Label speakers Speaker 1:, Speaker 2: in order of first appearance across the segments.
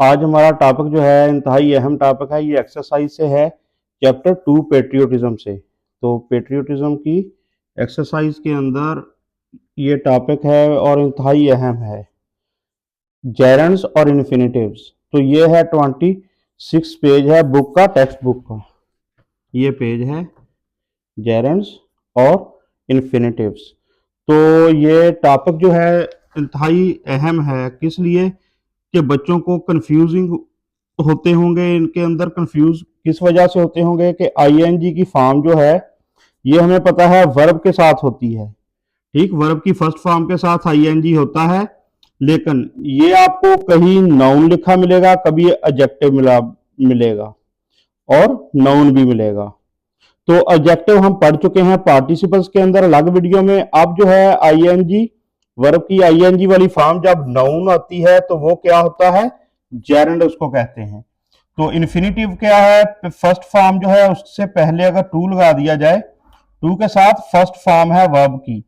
Speaker 1: आज हमारा टॉपिक जो है इंतहाई अहम टॉपिक है। ये एक्सरसाइज से है चैप्टर 2 पेट्रियोटिज्म से। तो पेट्रियोटिज्म की एक्सरसाइज के अंदर ये टॉपिक है और इंतहाई अहम है, जेरंड्स और इन्फिनेटिव्स। तो ये है 26 पेज है बुक का, टेक्स्ट बुक का ये पेज है, जेरंड्स और इन्फिनेटिव्स। तो ये टॉपिक जो है इंतहाई अहम है, किस लिए कि बच्चों को कंफ्यूजिंग होते होंगे, इनके अंदर कंफ्यूज किस वजह से होते होंगे कि आईएनजी की फॉर्म जो है ये हमें पता है वर्ब के साथ होती है। ठीक, वर्ब की फर्स्ट फॉर्म के साथ आईएनजी होता है, लेकिन ये आपको कहीं नाउन लिखा मिलेगा, कभी एडजेक्टिव मिलेगा और नाउन भी मिलेगा। तो एडजेक्टिव हम पढ़ चुके हैं पार्टिसिपल्स के अंदर अलग वीडियो में। अब जो है आईएनजी, वर्ब की आईएनजी वाली फॉर्म जब नाउन आती है तो वो क्या होता है, जेरंड उसको कहते हैं। तो इन्फिनिटिव क्या है, फर्स्ट फॉर्म जो है उससे पहले अगर टू लगा दिया जाए, टू के साथ फर्स्ट फॉर्म है वर्ब की,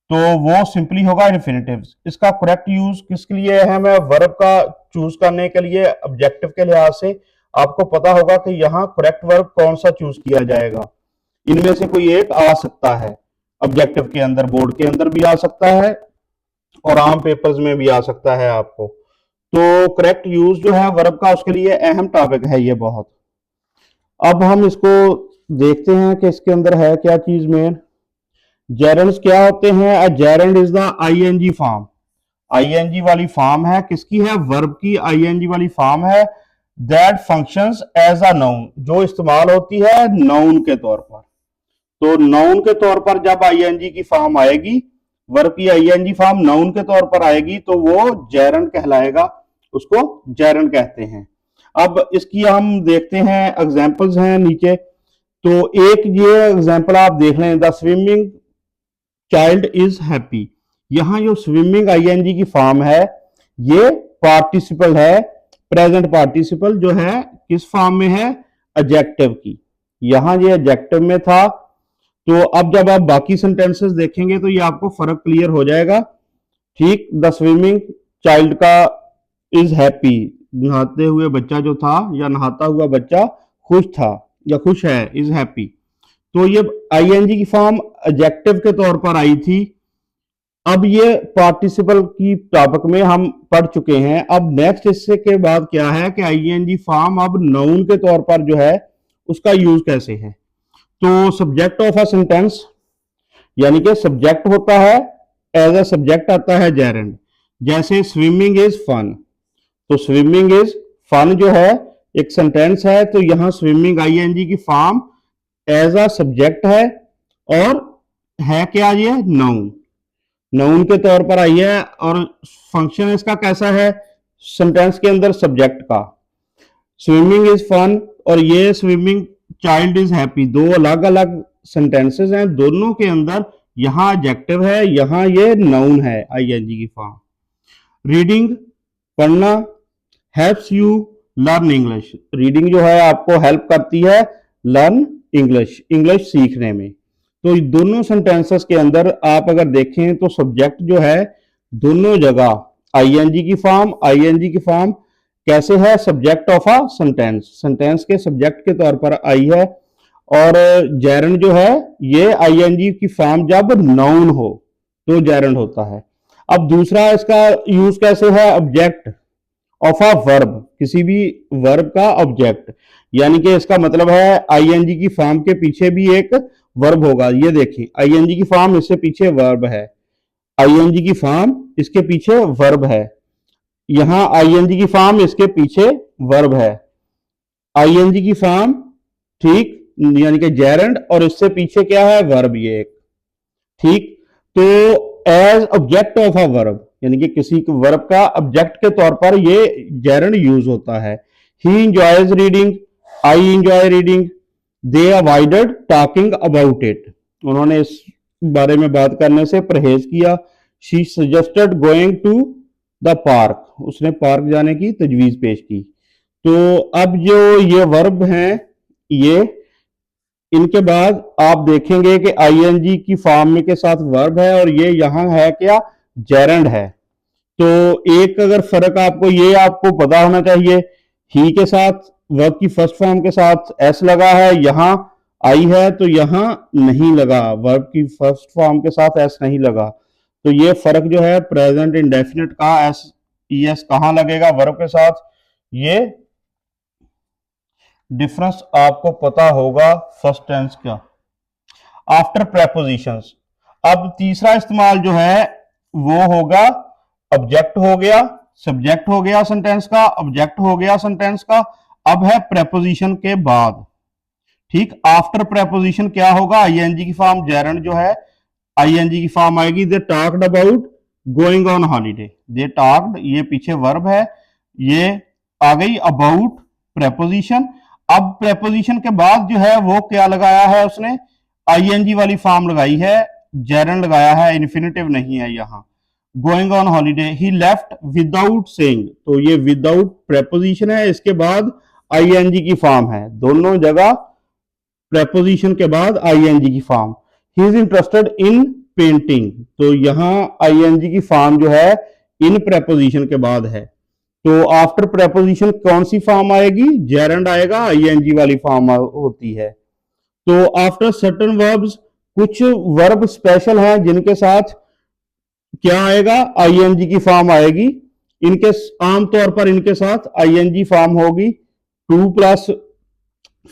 Speaker 1: तो वो सिंपली होगा इन्फिनिटिव। इसका करेक्ट यूज किसके लिए है, मैं वर्ब का चूज करने के लिए ऑब्जेक्टिव के लिहाज से आपको पता होगा कि यहाँ करेक्ट वर्ब कौन सा चूज किया जाएगा। इनमें से कोई एक आ सकता है, ऑब्जेक्टिव के अंदर, बोर्ड के अंदर भी आ सकता है और आम पेपर्स में भी आ सकता है आपको। तो करेक्ट यूज जो है वर्ब का, उसके लिए अहम टॉपिक है ये बहुत। अब हम इसको देखते हैं कि इसके अंदर है क्या चीज मेन। जेरंड्स क्या होते हैं, a gerund is the ING form. ING वाली फॉर्म है, किसकी है, वर्ब की आईएनजी वाली फॉर्म है, that functions as a noun, जो इस्तेमाल होती है नाउन के तौर पर। तो नाउन के तौर पर जब आईएनजी की फॉर्म आएगी, वर्ब की आईएनजी फॉर्म नाउन के तौर पर आएगी तो वो जेरंड कहलाएगा, उसको जेरंड कहते हैं। अब इसकी हम देखते हैं, एग्जांपल्स हैं नीचे। तो एक ये एग्जांपल आप देख लें, the swimming child is happy. यहां जो स्विमिंग आईएनजी की फॉर्म है ये पार्टिसिपल है, प्रेजेंट पार्टिसिपल जो है किस फॉर्म में है, एडजेक्टिव की। यहां ये एडजेक्टिव में था। तो अब जब आप बाकी सेंटेंसेस देखेंगे तो ये आपको फर्क क्लियर हो जाएगा। ठीक, द स्विमिंग चाइल्ड का इज हैप्पी, नहाते हुए बच्चा जो था या नहाता हुआ बच्चा खुश था या खुश है, इज हैप्पी। तो ये आईएनजी की फॉर्म एडजेक्टिव के तौर पर आई थी। अब ये पार्टिसिपल की टॉपिक में हम पढ़ चुके हैं। अब नेक्स्ट इससे के बाद क्या है कि आईएनजी फॉर्म अब नाउन के तौर पर जो है उसका यूज कैसे है। तो सब्जेक्ट ऑफ अ सेंटेंस, यानी कि सब्जेक्ट होता है, एज अ सब्जेक्ट आता है जेरंड। जैसे स्विमिंग इज फन, तो स्विमिंग इज फन जो है एक सेंटेंस है, तो यहां स्विमिंग आईएनजी की फॉर्म एज अ सब्जेक्ट है और है क्या, ये नाउन, नाउन के तौर पर आई है। और फंक्शन इसका कैसा है सेंटेंस के अंदर, सब्जेक्ट का। स्विमिंग इज फन और ये स्विमिंग चाइल्ड इज हैप्पी, दो अलग अलग सेंटेंसेस हैं, दोनों के अंदर यहां एडजेक्टिव है, यहां ये नाउन है आईएनजी की फॉर्म। रीडिंग, पढ़ना, helps you learn English. Reading जो है आपको हेल्प करती है लर्न इंग्लिश, इंग्लिश सीखने में। तो दोनों सेंटेंसेस के अंदर आप अगर देखें तो सब्जेक्ट जो है दोनों जगह आईएनजी की फॉर्म, आईएनजी की फॉर्म कैसे है, subject of a sentence, sentence के सब्जेक्ट के तौर पर आई है। और जेरंड जो है ये आईएनजी की फॉर्म जब नाउन हो तो जेरंड होता है। अब दूसरा इसका यूज कैसे है, ऑब्जेक्ट ऑफ अ वर्ब, किसी भी वर्ब का ऑब्जेक्ट, यानी कि इसका मतलब है आईएनजी की फॉर्म के पीछे भी एक वर्ब होगा। ये देखिए आईएनजी की फॉर्म, इससे पीछे वर्ब है, आईएनजी की फॉर्म इसके पीछे वर्ब है, यहां आईएनजी की फॉर्म इसके पीछे वर्ब है, आईएनजी की फॉर्म, ठीक, यानी कि जेरंड, और इससे पीछे क्या है, वर्ब ये एक। ठीक, तो as object of a verb, यानी कि किसी वर्ब का ऑब्जेक्ट के तौर पर ये जेरंड यूज होता है। He enjoys reading, I enjoy reading, they avoided talking about it, उन्होंने इस बारे में बात करने से परहेज किया। She suggested going to the park, उसने पार्क जाने की तजवीज पेश की। तो अब जो ये वर्ब हैं, ये इनके बाद आप देखेंगे कि आईएनजी की फॉर्म में के साथ वर्ब है और ये यहां है क्या, जेरंड है। तो एक अगर फर्क आपको पता होना चाहिए, ही के साथ वर्ब की फर्स्ट फॉर्म के साथ एस लगा है, यहां आई है तो यहां नहीं लगा, वर्ब की फर्स्ट फॉर्म के साथ एस नहीं लगा। तो ये फर्क जो है प्रेजेंट इंडेफिनिट का एस ई एस कहां लगेगा वर्ब के साथ, ये डिफरेंस आपको पता होगा फर्स्ट टेंस का। आफ्टर प्रेपोजिशंस, अब तीसरा इस्तेमाल जो है वो होगा, ऑब्जेक्ट हो गया, सब्जेक्ट हो गया सेंटेंस का, ऑब्जेक्ट हो गया सेंटेंस का, अब है प्रेपोजिशन के बाद। ठीक, आफ्टर प्रेपोजिशन क्या होगा, आईएनजी की फॉर्म जेरंड जो है आईएनजी की फॉर्म आएगी, they talked about going on holiday, they talked ये पीछे वर्ब है, ये आ गई अबाउट प्रेपोजिशन। अब प्रेपोजिशन के बाद जो है वो क्या लगाया है उसने, आईएनजी वाली फॉर्म लगाई है, जेरंड लगाया है, इन्फिनिटिव नहीं है यहां। Going on holiday, he left without saying, तो ये विदाउट प्रेपोजिशन है, इसके बाद आईएनजी की फॉर्म है, दोनों जगह प्रेपोजिशन के बाद आईएनजी की form. He is interested in painting, तो यहां आईएनजी की फॉर्म जो है इन प्रेपोजिशन के बाद है। तो आफ्टर प्रेपोजिशन कौन सी फॉर्म आएगी, जेरंड आएगा, आईएनजी वाली फॉर्म होती है। तो आफ्टर सर्टन वर्ब्स, कुछ वर्ब स्पेशल हैं जिनके साथ क्या आएगा, आईएनजी की फॉर्म आएगी, इनके आमतौर पर इनके साथ आईएनजी फॉर्म होगी, टू प्लस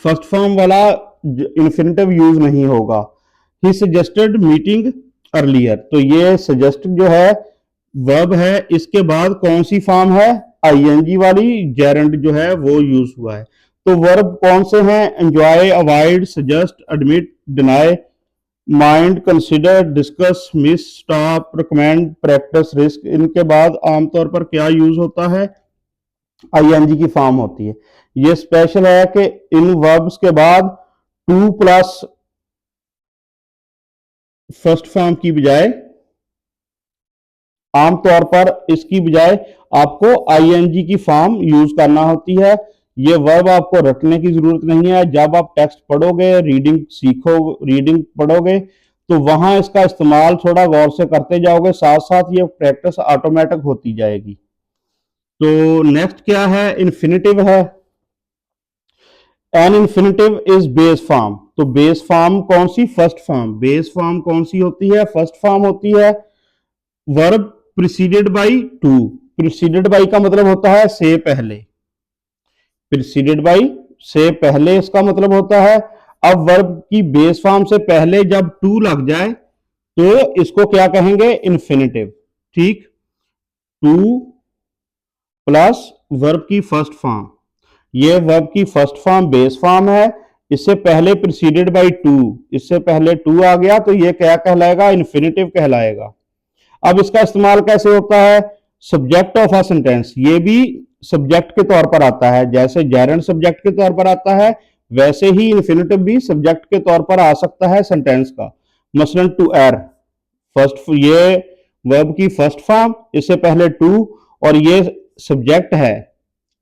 Speaker 1: फर्स्ट फॉर्म वाला इन्फिनिटिव यूज नहीं होगा। ही सजेस्टेड मीटिंग अर्लियर, तो ये सजेस्ट जो है वर्ब है, इसके बाद कौन सी फॉर्म है, आईएनजी वाली, जेरंड जो है वो यूज हुआ है। तो वर्ब कौन से हैं, enjoy, avoid, suggest, admit, deny, mind, consider, discuss, miss, stop, recommend, practice, risk, इनके बाद आमतौर पर क्या यूज होता है, आईएनजी की फॉर्म होती है। ये स्पेशल है कि इन वर्ब्स के बाद टू प्लस फर्स्ट फॉर्म की बजाय, आमतौर पर इसकी बजाय आपको आईएनजी की फॉर्म यूज करना होती है। ये वर्ब आपको रटने की जरूरत नहीं है, जब आप टेक्स्ट पढ़ोगे, रीडिंग पढ़ोगे तो वहां इसका इस्तेमाल थोड़ा गौर से करते जाओगे, साथ साथ ये प्रैक्टिस ऑटोमेटिक होती जाएगी। तो नेक्स्ट क्या है, इन्फिनिटिव है। An infinitive is base form, तो बेस फॉर्म कौन सी, फर्स्ट फॉर्म, बेस फॉर्म कौन सी होती है, फर्स्ट फॉर्म होती है। Verb preceded by to, preceded by का मतलब होता है से पहले, प्रिसीडेड बाई से पहले इसका मतलब होता है। अब वर्ब की बेस फॉर्म से पहले जब टू लग जाए तो इसको क्या कहेंगे, इन्फिनिटिव। ठीक, टू प्लस वर्ब की फर्स्ट फॉर्म, ये वर्ब की फर्स्ट फॉर्म बेस फॉर्म है, इससे पहले प्रिसीडेड बाई टू, इससे पहले टू आ गया तो ये क्या कहलाएगा, इन्फिनिटिव कहलाएगा। अब इसका इस्तेमाल कैसे होता है, सब्जेक्ट ऑफ अ सेंटेंस, ये भी सब्जेक्ट के तौर पर आता है, जैसे जेरंड सब्जेक्ट के तौर पर आता है वैसे ही इन्फिनिटिव भी सब्जेक्ट के तौर पर आ सकता है सेंटेंस का। मसलन टू एर, फर्स्ट, ये वर्ब की फर्स्ट फॉर्म, इससे पहले टू, और ये सब्जेक्ट है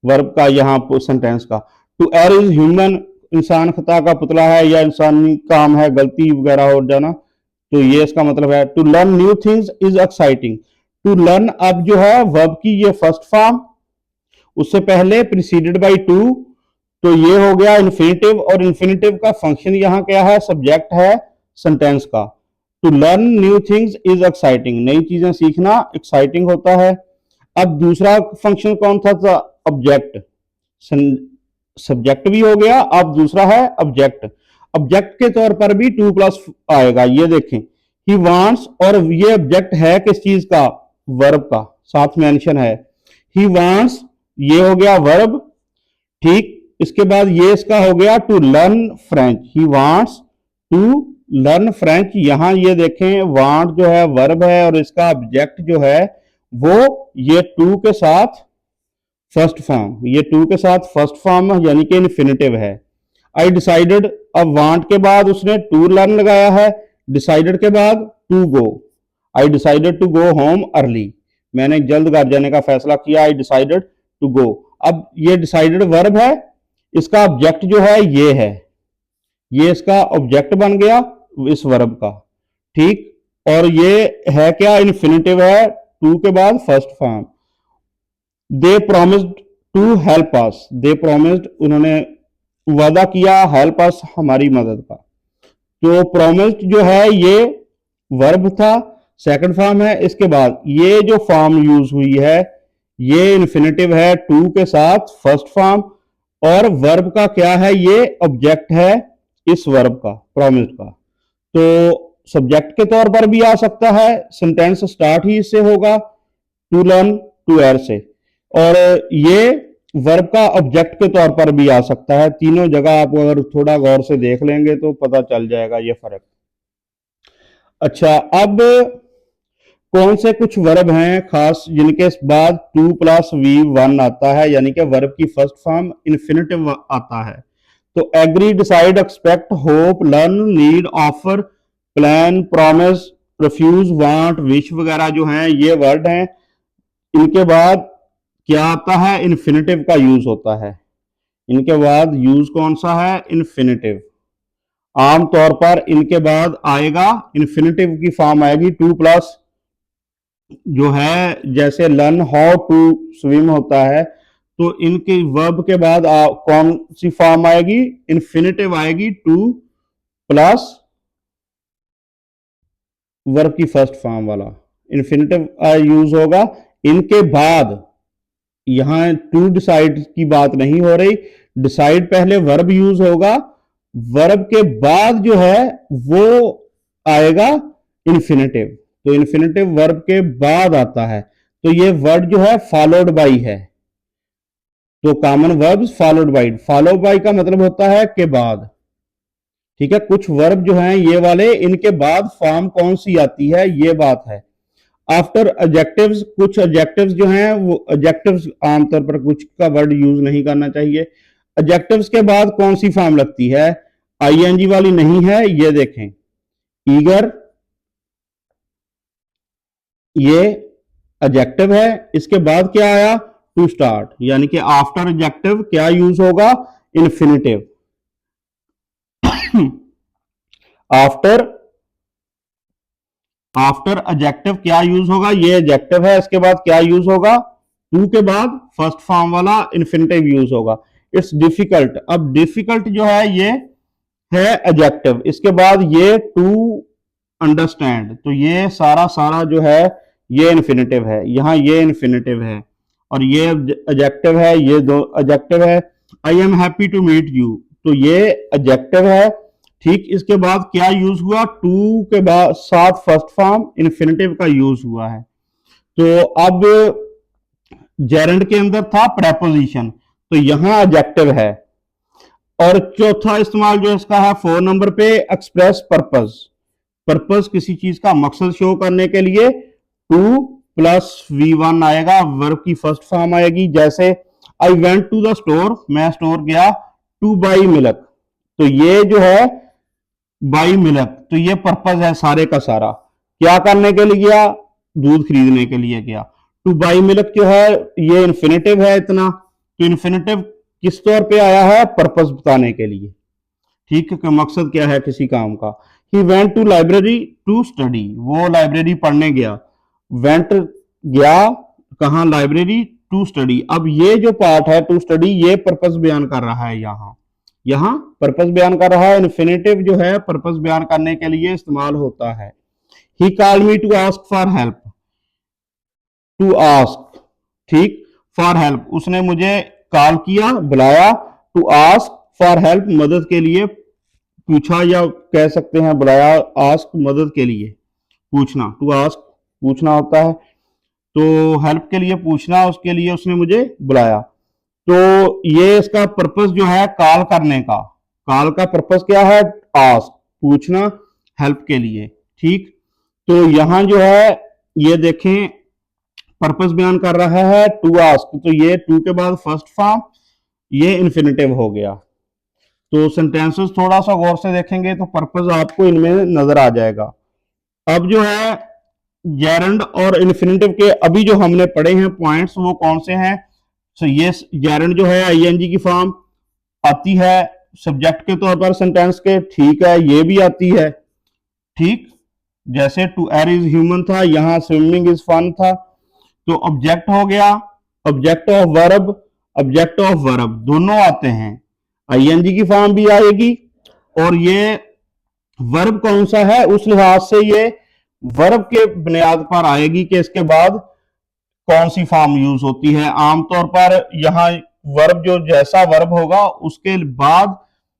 Speaker 1: वर्ब का यहाँ सेंटेंस का। टू एर इज ह्यूमन, इंसान खता का पुतला है या इंसानी काम है, गलती वगैरह हो जाना, तो ये इसका मतलब है। To learn new things is exciting, to learn अब जो है वर्ब की ये फर्स्ट फॉर्म, उससे पहले प्रीसीडेड बाई टू, तो ये हो गया इन्फिनिटिव, और इन्फिनिटिव का फंक्शन यहां क्या है, सब्जेक्ट है सेंटेंस का। To learn new things is exciting, नई चीजें सीखना एक्साइटिंग होता है। अब दूसरा फंक्शन कौन था, ऑब्जेक्ट, सब्जेक्ट भी हो गया, अब दूसरा है ऑब्जेक्ट। ऑब्जेक्ट के तौर पर भी टू प्लस आएगा, ये देखें, ही वांट्स, और ये ऑब्जेक्ट है किस चीज का, वर्ब का, साथ मेंशन है, ही वांट्स, ये हो गया वर्ब। ठीक, इसके बाद ये इसका हो गया to learn French, he wants to learn French, यहां ये देखें वांट जो है वर्ब है और इसका ऑब्जेक्ट जो है वो ये टू के साथ फर्स्ट फॉर्म, ये टू के साथ फर्स्ट फॉर्म यानी कि इन्फिनिटिव है। आई डिसाइडेड, अब वांट के बाद उसने टू लर्न लगाया है, डिसाइडेड के बाद to go, I decided to go home early, मैंने जल्द घर जाने का फैसला किया, आई डिसाइडेड टू गो। अब ये डिसाइडेड वर्ब है, इसका ऑब्जेक्ट जो है ये है, ये इसका ऑब्जेक्ट बन गया इस वर्ब का। ठीक, और ये है क्या, इन्फिनिटिव है, टू के बाद first form, they promised to help us, they promised उन्होंने वादा किया, हेल्प अस हमारी मदद का। तो प्रोमिस्ड जो है ये वर्ब था, सेकंड फॉर्म है। इसके बाद ये जो फॉर्म यूज हुई है ये इन्फिनेटिव है टू के साथ फर्स्ट फॉर्म, और वर्ब का क्या है, ये ऑब्जेक्ट है इस वर्ब का, प्रोमिस्ड का। तो सब्जेक्ट के तौर पर भी आ सकता है, सेंटेंस स्टार्ट ही इससे होगा, टू लर्न टू एर से, और ये वर्ब का ऑब्जेक्ट के तौर पर भी आ सकता है। तीनों जगह आप अगर थोड़ा गौर से देख लेंगे तो पता चल जाएगा ये फर्क। अच्छा, अब कौन से कुछ वर्ब हैं खास जिनके बाद टू प्लस वी वन आता है, यानी कि वर्ब की फर्स्ट फॉर्म इन्फिनेटिव आता है। तो agree, decide, expect, hope, learn, need, offer, plan, promise, refuse, want, wish वगैरह जो हैं ये वर्ड हैं। इनके बाद क्या आता है, इन्फिनेटिव का यूज होता है। इनके बाद यूज कौन सा है, इन्फिनेटिव। आमतौर पर इनके बाद आएगा इन्फिनेटिव की फॉर्म आएगी टू प्लस, जो है जैसे लर्न हाउ टू स्विम होता है, तो इनके वर्ब के बाद कौन सी फॉर्म आएगी, इन्फिनेटिव आएगी टू प्लस वर्ब की फर्स्ट फॉर्म वाला इन्फिनेटिव यूज होगा। इनके बाद यहां टू डिसाइड की बात नहीं हो रही, डिसाइड पहले वर्ब यूज होगा, वर्ब के बाद जो है वो आएगा इन्फिनेटिव। तो इन्फिनेटिव वर्ब के बाद आता है, तो ये वर्ड जो है फॉलोड बाई है। तो common verbs followed by, follow by का मतलब होता है के बाद। ठीक है, कुछ वर्ब जो हैं ये वाले, इनके बाद फॉर्म कौन सी आती है ये बात है। आफ्टर एडजेक्टिव्स, कुछ एडजेक्टिव्स जो हैं वो एडजेक्टिव्स आमतौर पर कुछ का वर्ड यूज नहीं करना चाहिए। एडजेक्टिव्स के बाद कौन सी फॉर्म लगती है, आईएनजी वाली नहीं है, ये देखें, ईगर ये एडजेक्टिव है। इसके बाद क्या आया, टू स्टार्ट, यानी कि आफ्टर एडजेक्टिव क्या यूज होगा, इन्फिनेटिव। आफ्टर आफ्टर एडजेक्टिव क्या यूज होगा, ये एडजेक्टिव है, इसके बाद क्या यूज होगा, टू के बाद फर्स्ट फॉर्म वाला इन्फिनेटिव यूज होगा। इट्स डिफिकल्ट, अब डिफिकल्ट जो है ये है एडजेक्टिव, इसके बाद ये टू अंडरस्टैंड, तो ये सारा सारा जो है ये इन्फिनेटिव है, यहां ये इन्फिनेटिव है, और ये एडजेक्टिव है, ये दो एडजेक्टिव है। I am happy to meet you, तो ये एडजेक्टिव है। ठीक, इसके बाद क्या यूज हुआ, टू के बाद साथ फर्स्ट फॉर्म इन्फिनेटिव का यूज हुआ है। तो अब जेरेंड के अंदर था प्रेपोजिशन, तो यहां एडजेक्टिव है। और चौथा इस्तेमाल जो इसका है 4 नंबर पे, एक्सप्रेस पर्पस, पर्पस किसी चीज का मकसद शो करने के लिए टू प्लस वी वन आएगा, वर्ब की फर्स्ट फॉर्म आएगी। जैसे I went to the store, मैं स्टोर गया, टू बाई मिल्क, तो ये जो है बाई मिल्क, तो ये पर्पस है सारे का सारा, क्या करने के लिए गया, दूध खरीदने के लिए गया। टू बाई मिल्क जो है ये इन्फिनेटिव है इतना, तो इन्फिनेटिव किस तौर पे आया है, पर्पस बताने के लिए। ठीक है, मकसद क्या है किसी काम का। He went to library to study, वो लाइब्रेरी पढ़ने गया, वेंट गया कहा, लाइब्रेरी, टू स्टडी। अब ये जो पार्ट है टू स्टडी, ये पर्पस बयान कर रहा है, यहां पर्पस बयान कर रहा है। इन्फिनेटिव जो है पर्पस बयान करने के लिए इस्तेमाल होता है। He called me to ask for help, to ask, ठीक, फॉर हेल्प, उसने मुझे कॉल किया, बुलाया, टू आस्क फॉर हेल्प, मदद के लिए पूछा, या कह सकते हैं बुलाया, आस्क मदद के लिए पूछना, टू आस्क पूछना होता है, तो हेल्प के लिए पूछना, उसके लिए उसने मुझे बुलाया। तो ये इसका पर्पस जो है कॉल करने का, कॉल का पर्पस क्या है, आस्क, पूछना हेल्प के लिए। ठीक, तो यहां जो है ये देखें पर्पस बयान कर रहा है टू आस्क, तो ये टू के बाद फर्स्ट फॉर्म, ये इन्फिनेटिव हो गया। तो सेंटेंसेस थोड़ा सा गौर से देखेंगे तो पर्पस आपको इनमें नजर आ जाएगा। अब जो है जेरेंड और इन्फिनेटिव के अभी जो हमने पढ़े हैं पॉइंट्स, वो कौन से हैं। सो ये जेरेंड जो है आईएनजी की फॉर्म आती है सब्जेक्ट के तौर पर सेंटेंस के, ठीक है, ये भी आती है। ठीक, जैसे टू एर इज ह्यूमन था, यहां स्विमिंग इज फन था, तो ऑब्जेक्ट हो गया, object of verb, object of verb दोनों आते हैं, आईएनजी की फॉर्म भी आएगी और ये वर्ब कौन सा है उस लिहाज से ये वर्ब के बुनियाद पर आएगी कि इसके बाद कौन सी फॉर्म यूज होती है। आमतौर पर यहाँ वर्ब जो जैसा वर्ब होगा उसके बाद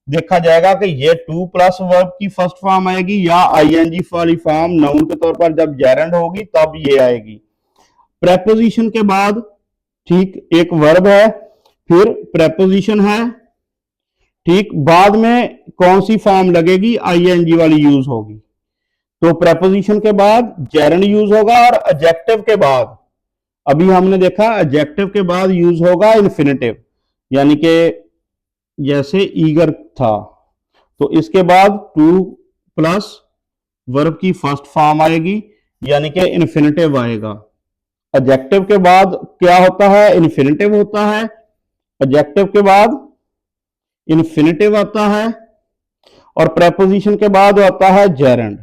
Speaker 1: देखा जाएगा कि ये टू प्लस वर्ब की फर्स्ट फॉर्म आएगी या आईएनजी वाली फॉर्म नाउन के तौर पर जब जेरेंड होगी तब ये आएगी। प्रेपोजिशन के बाद ठीक एक वर्ब है, फिर प्रेपोजिशन है, ठीक बाद में कौन सी फॉर्म लगेगी, आईएनजी वाली यूज होगी। तो प्रेपोजिशन के बाद जेरेंड यूज होगा और एडजेक्टिव के बाद अभी हमने देखा एडजेक्टिव के बाद यूज होगा इन्फिनेटिव, यानी कि जैसे ईगर था तो इसके बाद टू प्लस वर्ब की फर्स्ट फॉर्म आएगी यानी कि इन्फिनेटिव आएगा। एडजेक्टिव के बाद क्या होता है, इन्फिनेटिव होता है, एडजेक्टिव के बाद इन्फिनेटिव आता है और प्रेपोजिशन के बाद आता है जेरेंड।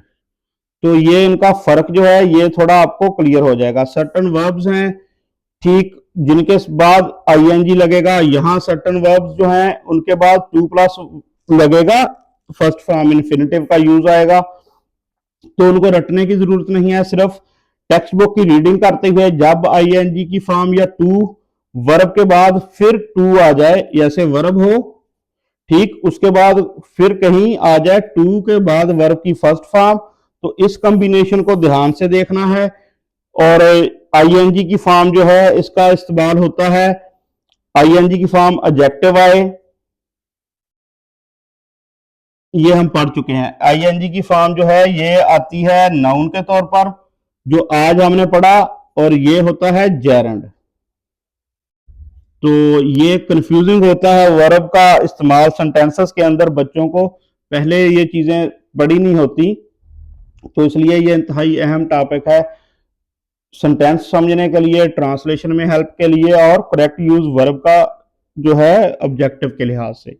Speaker 1: तो ये इनका फर्क जो है ये थोड़ा आपको क्लियर हो जाएगा। सर्टन वर्ब्स हैं ठीक जिनके बाद आईएनजी लगेगा, यहां सर्टन वर्ब्स जो हैं उनके बाद टू प्लस लगेगा, फर्स्ट फॉर्म इन्फिनेटिव का यूज आएगा, तो उनको रटने की जरूरत नहीं है। सिर्फ टेक्स्ट बुक की रीडिंग करते हुए जब आईएनजी की फॉर्म या टू वर्ब के बाद फिर टू आ जाए, जैसे वर्ब हो ठीक उसके बाद फिर कहीं आ जाए टू के बाद वर्ब की फर्स्ट फॉर्म, तो इस कॉम्बिनेशन को ध्यान से देखना है। और आईएनजी की फॉर्म जो है इसका इस्तेमाल होता है, आईएनजी की फॉर्म एडजेक्टिव आए, ये हम पढ़ चुके हैं। आईएनजी की फॉर्म जो है ये आती है नाउन के तौर पर जो आज हमने पढ़ा, और ये होता है जेरेंड। तो ये कंफ्यूजिंग होता है वर्ब का इस्तेमाल सेंटेंसेस के अंदर, बच्चों को पहले ये चीजें पढ़ी नहीं होती, तो इसलिए ये इंतहाई अहम टॉपिक है सेंटेंस समझने के लिए, ट्रांसलेशन में हेल्प के लिए और करेक्ट यूज वर्ब का जो है ऑब्जेक्टिव के लिहाज से।